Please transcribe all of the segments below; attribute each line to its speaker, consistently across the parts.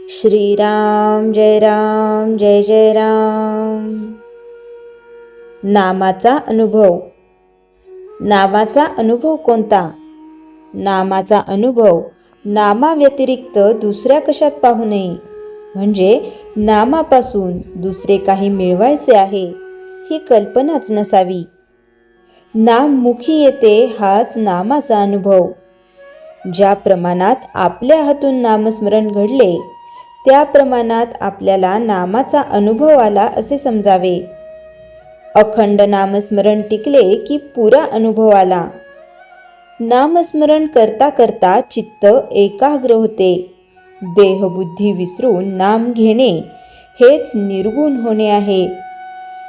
Speaker 1: श्रीराम जय राम जय जय राम। नामाचा अनुभव. नामाचा अनुभव कोणता? नामाचा अनुभव नामाव्यतिरिक्त दुसऱ्या कशात पाहू नये, म्हणजे नामापासून दुसरे काही मिळवायचे आहे ही कल्पनाच नसावी. नाम मुखी येते हाच नामाचा अनुभव. ज्या प्रमाणात आपल्या हातून नामस्मरण घडले त्या प्रमाणात आपल्याला नामाचा अनुभव आला असे समजावे. अखंड नामस्मरण टिकले की पुरा अनुभव आला. नामस्मरण करता करता चित्त एकाग्र होते. देहबुद्धी विसरून नाम घेणे हेच निर्गुण होणे आहे.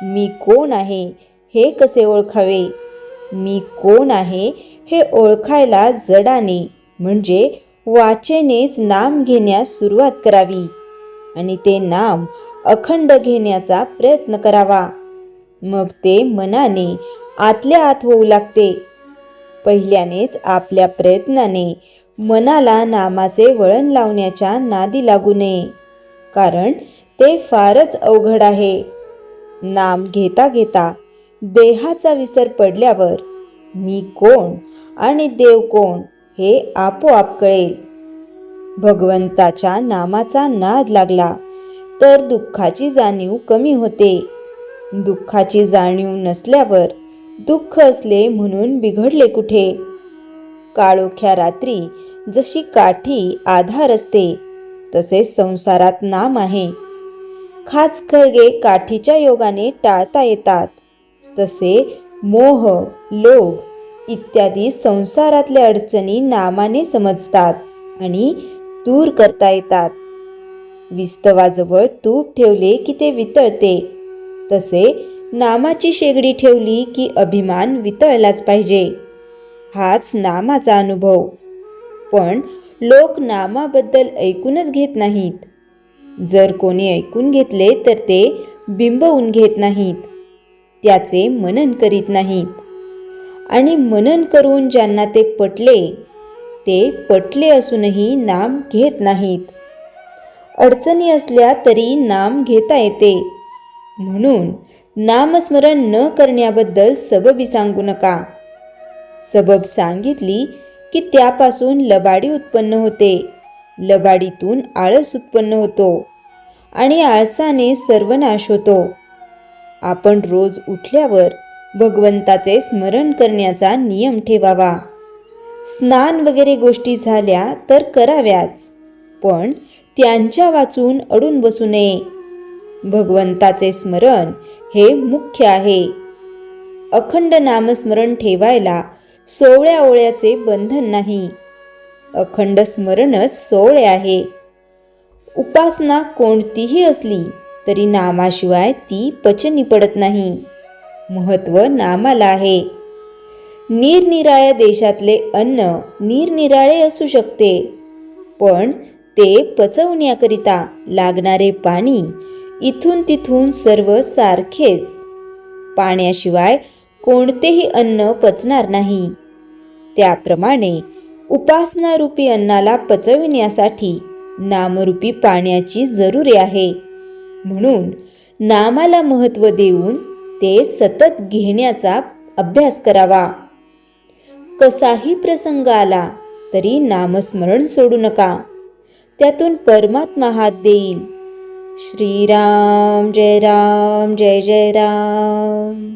Speaker 1: मी कोण आहे हे कसे ओळखावे? मी कोण आहे हे ओळखायला जडाने म्हणजे वाचेनेच नाम घेण्यास सुरुवात करावी आणि ते नाम अखंड घेण्याचा प्रयत्न करावा. मग ते मनाने आतल्या आत होऊ लागते. पहिल्यानेच आपल्या प्रयत्नाने मनाला नामाचे वळण लावण्याच्या नादी लागू नये, कारण ते फारच अवघड आहे. नाम घेता घेता देहाचा विसर पडल्यावर मी कोण आणि देव कोण हे आपोआप कळेल. भगवंताच्या नामाचा नाद लागला तर दुःखाची जाणीव कमी होते. दुःखाची जाणीव नसल्यावर दुःख असले म्हणून बिघडले कुठे? काळोख्या रात्री जशी काठी आधार असते तसे संसारात नाम आहे. खाचखळगे काठीच्या योगाने टाळता येतात, तसे मोह, लोभ इत्यादी संसारातल्या अडचणी नामाने समजतात आणि दूर करता येतात. विस्तवाजवळ तूप ठेवले की ते वितळते, तसे नामाची शेगडी ठेवली की अभिमान वितळलाच पाहिजे. हाच नामाचा अनुभव. पण लोक नामाबद्दल ऐकूनच घेत नाहीत. जर कोणी ऐकून घेतले तर ते बिंबवून घेत नाहीत, त्याचे मनन करीत नाहीत. आणि मनन करून ज्यांना ते पटले असूनही नाम घेत नाहीत. अडचणी असल्या तरी नाम घेता येते. म्हणून नामस्मरण न करण्याबद्दल सबबी सांगू नका. सबब सांगितली की त्यापासून लबाडी उत्पन्न होते. लबाडीतून आळस उत्पन्न होतो आणि आळसाने सर्वनाश होतो. आपण रोज उठल्यावर भगवंताचे स्मरण करण्याचा नियम ठेवावा. स्नान वगैरे गोष्टी झाल्या तर कराव्याच, पण त्यांच्या वाचून अडून बसू नये. भगवंताचे स्मरण हे मुख्य आहे. अखंड नामस्मरण ठेवायला सोवळ्या ओळ्याचे बंधन नाही. अखंड स्मरणच सोवळे आहे. उपासना कोणतीही असली तरी नामाशिवाय ती पचनी पडत नाही. महत्त्व नामाला आहे. निरनिराळ्या देशातले अन्न निरनिराळे असू शकते, पण ते पचवण्याकरिता लागणारे पाणी इथून तिथून सर्व सारखेच. पाण्याशिवाय कोणतेही अन्न पचणार नाही. त्याप्रमाणे उपासनारूपी अन्नाला पचविण्यासाठी नामरूपी पाण्याची जरुरी आहे. म्हणून नामाला महत्त्व देऊन ते सतत घेण्याचा अभ्यास करावा. कसाही प्रसंग आला तरी नामस्मरण सोडू नका. त्यातून परमात्मा हात देईल. श्रीराम जय राम जय जय राम.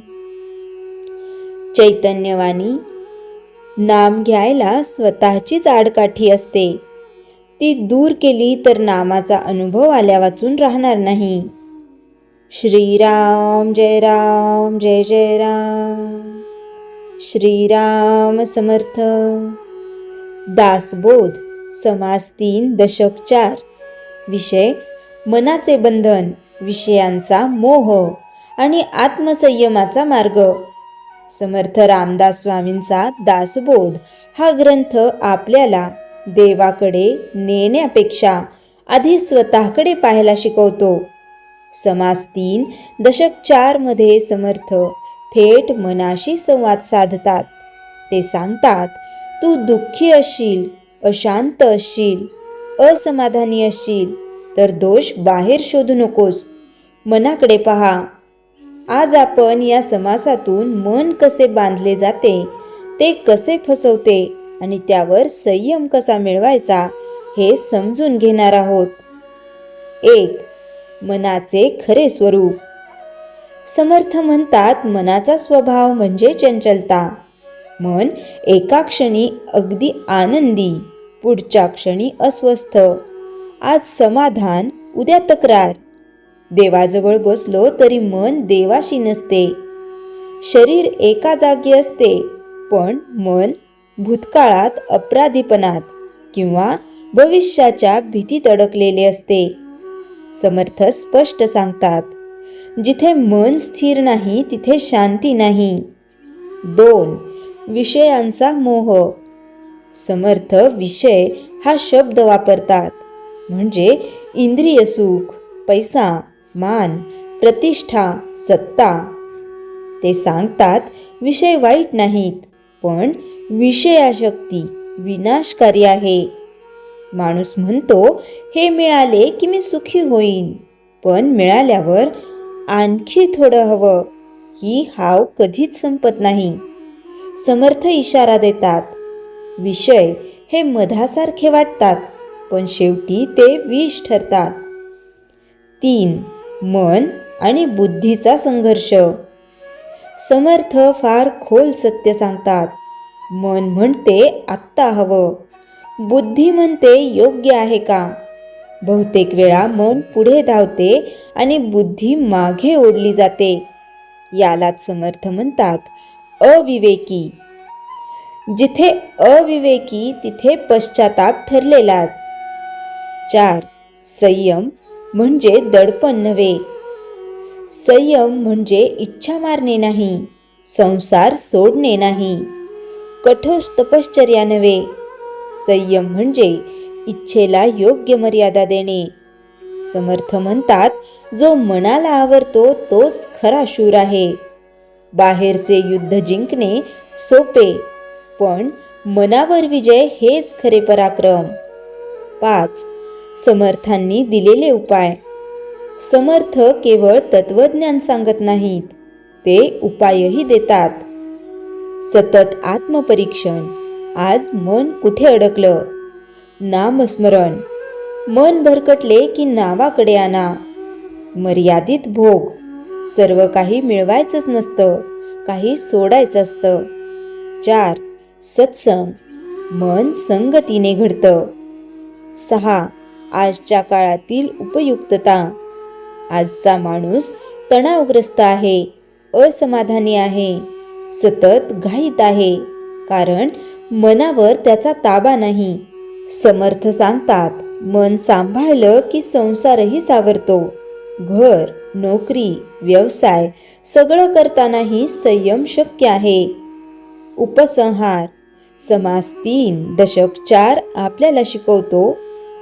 Speaker 1: चैतन्यवाणी. नाम घ्यायला स्वतःचीच आडकाठी असते. ती दूर केली तर नामाचा अनुभव आल्या वाचून राहणार नाही. श्रीराम जय राम जय जय राम. श्रीराम समर्थ. दासबोध. समास 3 दशक 4. विषय मनाचे बंधन, विषयांचा मोह आणि आत्मसंयमाचा मार्ग. समर्थ रामदास स्वामींचा दासबोध हा ग्रंथ आपल्याला देवाकडे नेण्यापेक्षा आधी स्वतःकडे पाहायला शिकवतो. समास 3 दशक 4 मध्ये समर्थ थेट मनाशी संवाद साधतात. ते सांगतात, तू दुःखी असशील, अशांत असशील, असमाधानी असशील तर दोष बाहेर शोधू नकोस, मनाकडे पहा. आज आपण या समासातून मन कसे बांधले जाते, ते कसे फसवते आणि त्यावर संयम कसा मिळवायचा हे समजून घेणार आहोत. 1. मनाचे खरे स्वरूप. समर्थ म्हणतात, मनाचा स्वभाव म्हणजे चंचलता. मन एका क्षणी अगदी आनंदी, पुढच्या क्षणी अस्वस्थ. आज समाधान, उद्या तक्रार. देवाजवळ बसलो तरी मन देवाशी नसते. शरीर एका जागी असते, पण मन भूतकाळात, अपराधीपणात किंवा भविष्याच्या भीतीत अडकलेले असते. समर्थ स्पष्ट सांगतात, जिथे मन स्थिर नाही तिथे शांती नाही. 2. विषयांचा मोह. समर्थ विषय हा शब्द वापरतात, म्हणजे इंद्रिय सुख, पैसा, मान, प्रतिष्ठा, सत्ता. ते सांगतात, विषय वाईट नाहीत, पण विषयाशक्ती विनाशकारी आहे. माणूस म्हणतो, हे मिळाले की मी सुखी होईन, पण मिळाल्यावर आणखी थोडं हवं. ही हाव कधीच संपत नाही. समर्थ इशारा देतात, विषय हे मधासारखे वाटतात, पण शेवटी ते विष ठरतात. 3. मन आणि बुद्धीचा संघर्ष. समर्थ फार खोल सत्य सांगतात. मन म्हणते आत्ता हवं, बुद्धी म्हणते योग्य आहे का. बहुतेक वेळा मन पुढे धावते आणि बुद्धी मागे ओढली जाते. यालाच समर्थ म्हणतात अविवेकी. जिथे अविवेकी तिथे पश्चाताप ठरलेलाच. 4. संयम म्हणजे दडपण नव्हे. संयम म्हणजे इच्छा मारणे नाही, संसार सोडणे नाही, कठोर तपश्चर्या नव्हे. संयम म्हणजे इच्छेला योग्य मर्यादा देणे. समर्थ म्हणतात, जो मनाला आवरतो तोच खरा शूर आहे. बाहेरचे युद्ध जिंकणे सोपे, पण मनावर विजय हेच खरे पराक्रम. 5. समर्थांनी दिलेले उपाय. समर्थ केवळ तत्वज्ञान सांगत नाहीत, ते उपायही देतात. सतत आत्मपरीक्षण. आज मन कुठे अडकलं? नामस्मरण. मन भरकटले की नावाकडे आणा. मर्यादित भोग. सर्व काही मिळवायचंच नसतं, काही सोडायचं असतं. 4. सत्संग. मन संगतीने घडतं. 6. आजच्या काळातील उपयुक्तता. आजचा माणूस तणावग्रस्त आहे, असमाधानी आहे, सतत घाईत आहे, कारण मनावर त्याचा ताबा नाही. समर्थ सांगतात, मन सांभाळलं की संसारही सावरतो. घर, नोकरी, व्यवसाय सगळं करतानाही संयम शक्य आहे. उपसंहार. समास 3 दशक 4 आपल्याला शिकवतो,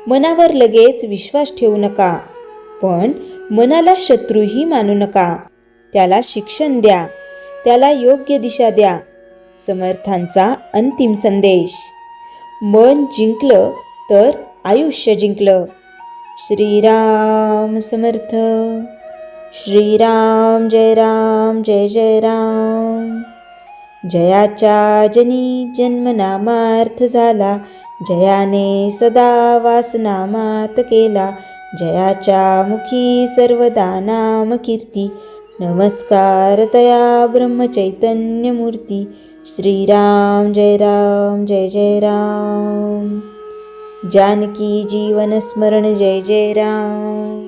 Speaker 1: मनावर लगेच विश्वास ठेवू नका, पण मनाला शत्रूही मानू नका. त्याला शिक्षण द्या, त्याला योग्य दिशा द्या. समर्थांचा अंतिम संदेश. मन जिंकलं तर आयुष्य जिंकलं. श्रीराम समर्थ. श्रीराम जय राम जय जय राम. जयाच्या जनी जन्मनामार्थ झाला, जयाने सदा वासनामात केला. जयाच्या मुखी सर्वदा नाम कीर्ती, नमस्कार तया ब्रह्मचैतन्य मूर्ती. श्रीराम जय राम जय जय राम. जानकी जीवन स्मरण जय जय राम.